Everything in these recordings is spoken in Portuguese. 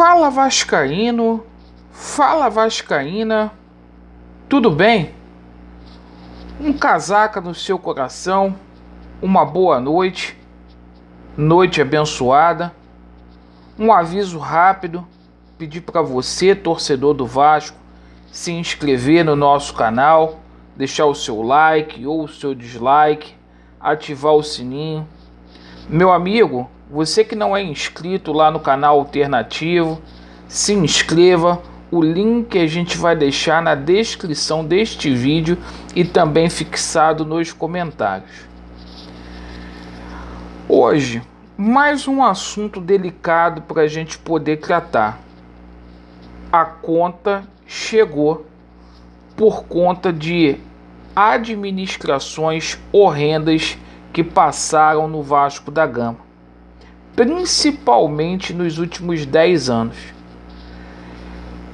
Fala Vascaíno, fala Vascaína, tudo bem? Um casaca no seu coração, uma boa noite, noite abençoada. Um aviso rápido, pedir para você, torcedor do Vasco, se inscrever no nosso canal, deixar o seu like ou o seu dislike, ativar o sininho. Meu amigo, você que não é inscrito lá no canal alternativo, se inscreva. O link a gente vai deixar na descrição deste vídeo e também fixado nos comentários. Hoje, mais um assunto delicado para a gente poder tratar. A conta chegou por conta de administrações horrendas que passaram no Vasco da Gama, principalmente nos últimos 10 anos.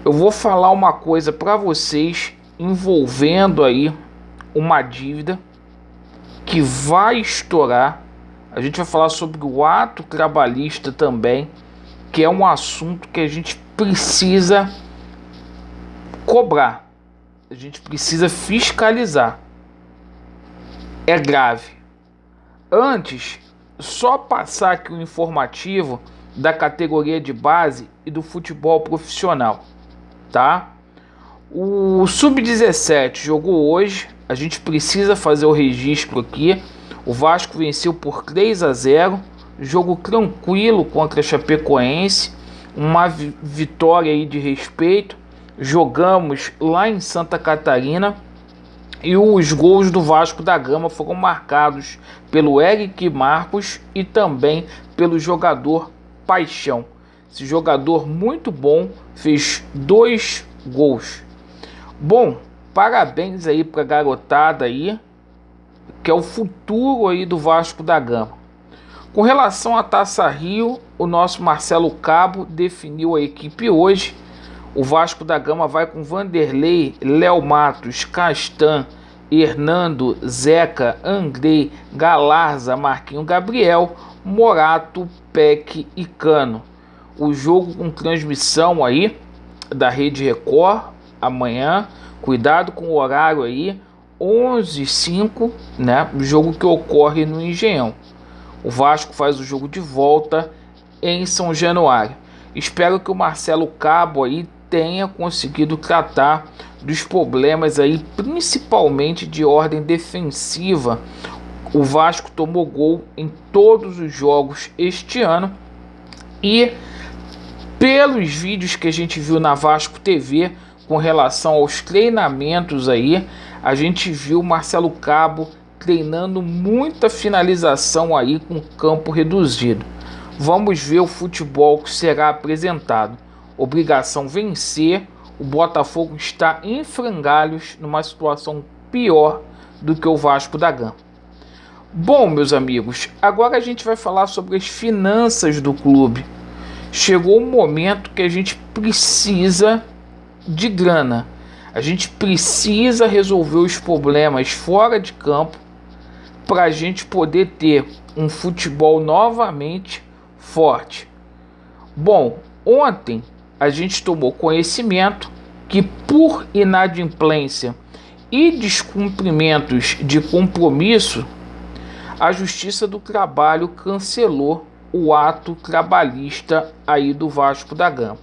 Eu vou falar uma coisa para vocês envolvendo aí uma dívida que vai estourar. A gente vai falar sobre o ato trabalhista também, que é um assunto que a gente precisa cobrar, a gente precisa fiscalizar. É grave. Antes, só passar aqui o informativo da categoria de base e do futebol profissional, tá? O Sub-17 jogou hoje, a gente precisa fazer o registro aqui. O Vasco venceu por 3-0, jogo tranquilo contra a Chapecoense, uma vitória aí de respeito. Jogamos lá em Santa Catarina e os gols do Vasco da Gama foram marcados pelo Eric Marcos e também pelo jogador Paixão. Esse jogador muito bom, fez 2 gols. Bom, parabéns aí para a garotada aí, que é o futuro aí do Vasco da Gama. Com relação à Taça Rio, o nosso Marcelo Cabo definiu a equipe hoje. O Vasco da Gama vai com Vanderlei, Léo Matos, Castan, Hernando, Zeca, Andrei, Galarza, Marquinho Gabriel, Morato, Peck e Cano. O jogo com transmissão aí da Rede Record amanhã. Cuidado com o horário aí, 11h05, né? O jogo que ocorre no Engenhão. O Vasco faz o jogo de volta em São Januário. Espero que o Marcelo Cabo aí tenha conseguido tratar dos problemas aí, principalmente de ordem defensiva. O Vasco tomou gol em todos os jogos este ano e pelos vídeos que a gente viu na Vasco TV com relação aos treinamentos aí, a gente viu o Marcelo Cabo treinando muita finalização aí com campo reduzido. Vamos ver o futebol que será apresentado. Obrigação vencer. O Botafogo está em frangalhos, numa situação pior do que o Vasco da Gama. Bom, meus amigos, agora a gente vai falar sobre as finanças do clube. Chegou um momento que a gente precisa de grana. A gente precisa resolver os problemas fora de campo para a gente poder ter um futebol novamente forte. Bom, ontem a gente tomou conhecimento que por inadimplência e descumprimentos de compromisso, a Justiça do Trabalho cancelou o ato trabalhista aí do Vasco da Gama.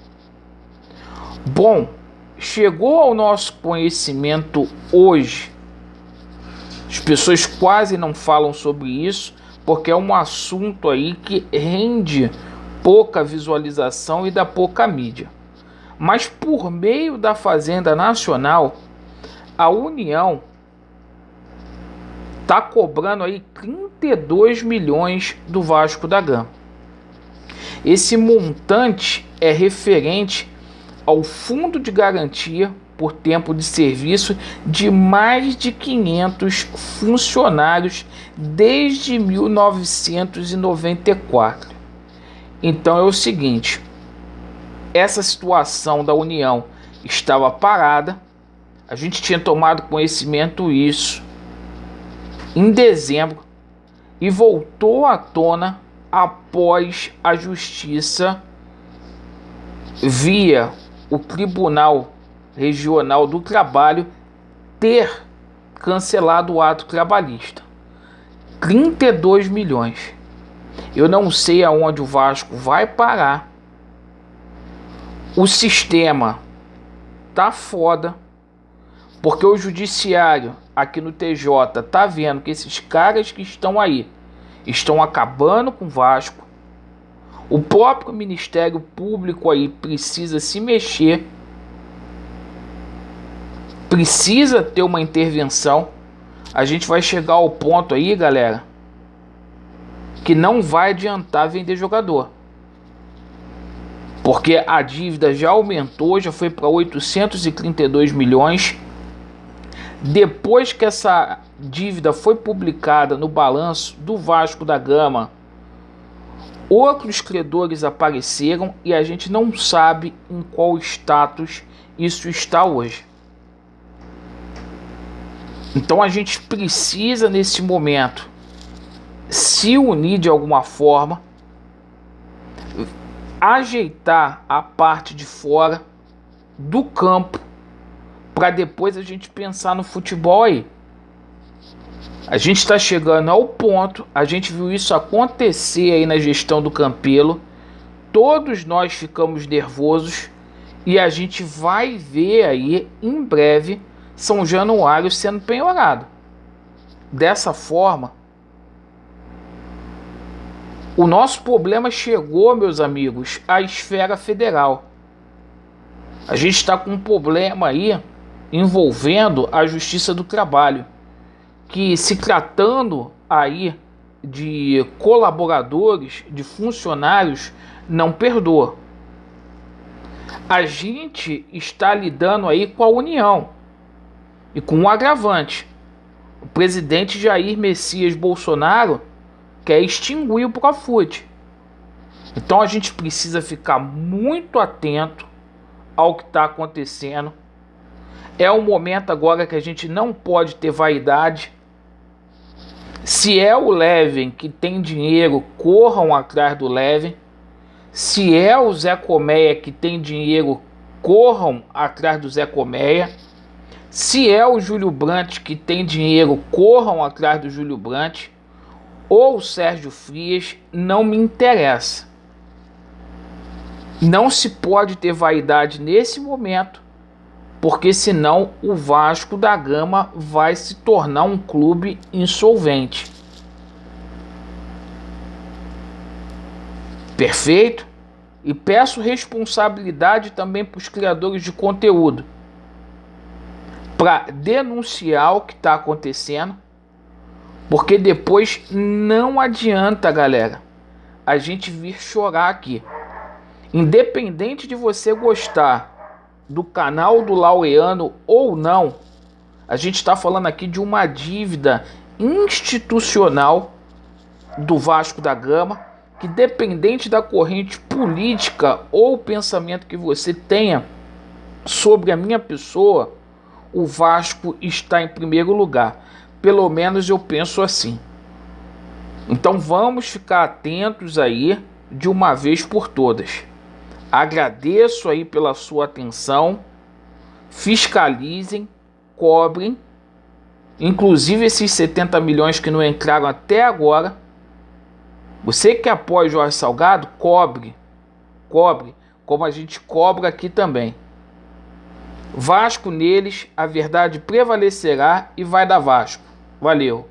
Bom, chegou ao nosso conhecimento hoje. As pessoas quase não falam sobre isso, porque é um assunto aí que rende pouca visualização e dá pouca mídia. Mas por meio da Fazenda Nacional, a União está cobrando aí 32 milhões do Vasco da Gama. Esse montante é referente ao fundo de garantia por tempo de serviço de mais de 500 funcionários desde 1994. Então é o seguinte, essa situação da União estava parada, a gente tinha tomado conhecimento disso em dezembro e voltou à tona após a Justiça via o Tribunal Regional do Trabalho ter cancelado o ato trabalhista. 32 milhões. Eu não sei aonde o Vasco vai parar. O sistema tá foda, porque o judiciário aqui no TJ tá vendo que esses caras que estão aí estão acabando com o Vasco. O próprio Ministério Público aí precisa se mexer, precisa ter uma intervenção. A gente vai chegar ao ponto aí, galera, que não vai adiantar vender jogador, porque a dívida já aumentou, já foi para 832 milhões. Depois que essa dívida foi publicada no balanço do Vasco da Gama, outros credores apareceram e a gente não sabe em qual status isso está hoje. Então a gente precisa nesse momento se unir de alguma forma, ajeitar a parte de fora do campo, para depois a gente pensar no futebol aí. A gente está chegando ao ponto, a gente viu isso acontecer aí na gestão do Campelo, todos nós ficamos nervosos e a gente vai ver aí em breve São Januário sendo penhorado. Dessa forma, o nosso problema chegou, meus amigos, à esfera federal. A gente está com um problema aí envolvendo a Justiça do Trabalho, que, se tratando aí de colaboradores, de funcionários, não perdoa. A gente está lidando aí com a União e com um agravante. O presidente Jair Messias Bolsonaro quer extinguir o Profut. Então a gente precisa ficar muito atento ao que está acontecendo. É um momento agora que a gente não pode ter vaidade. Se é o Levin que tem dinheiro, corram atrás do Levin. Se é o Zé Colmeia que tem dinheiro, corram atrás do Zé Colmeia. Se é o Júlio Brandt que tem dinheiro, corram atrás do Júlio Brandt. Ou o Sérgio Frias, não me interessa. Não se pode ter vaidade nesse momento, porque senão o Vasco da Gama vai se tornar um clube insolvente. Perfeito? E peço responsabilidade também para os criadores de conteúdo, para denunciar o que está acontecendo, porque depois não adianta, galera, a gente vir chorar aqui. Independente de você gostar do canal do Laureano ou não, a gente está falando aqui de uma dívida institucional do Vasco da Gama, que, dependente da corrente política ou pensamento que você tenha sobre a minha pessoa, o Vasco está em primeiro lugar. Pelo menos eu penso assim. Então vamos ficar atentos aí de uma vez por todas. Agradeço aí pela sua atenção. Fiscalizem, cobrem. Inclusive esses 70 milhões que não entraram até agora. Você que apoia Jorge Salgado, cobre, como a gente cobra aqui também. Vasco neles, a verdade prevalecerá e vai dar Vasco. Valeu!